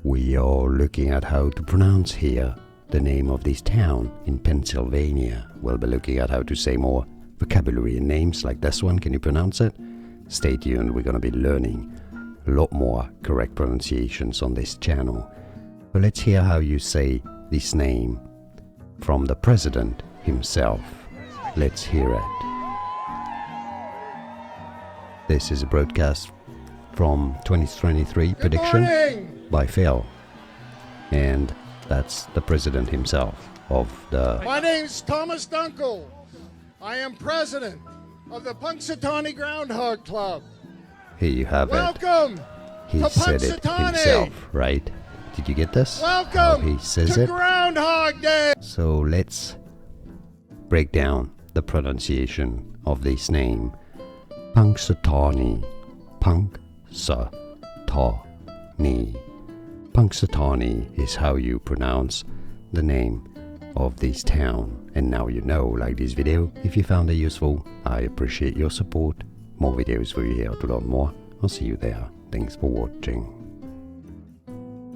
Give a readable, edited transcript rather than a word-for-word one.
We are looking at how to pronounce here the name of this town in Pennsylvania. We'll be looking at how to say more vocabulary in names like this one. Can you pronounce it? Stay tuned, we're going to be learning a lot more correct pronunciations on this channel. So let's hear how you say this name from the president himself. Let's hear it. This is a broadcast from 2023 prediction by Phil, and that's the president himself of the... My name's Thomas Dunkel. I am president of the Punxsutawney Groundhog Club. Here you have Welcome it. He to said it Punxsutawney. himself, right? Did you get this? Welcome How he says to it? Groundhog Day. So let's break down the pronunciation of this name. Punxsutawney. Punxsutawney. Punxsutawney is how you pronounce the name of this town. And now you know. Like this video if you found it useful. I appreciate your support. More videos for you here to learn more. I'll see you there. Thanks for watching.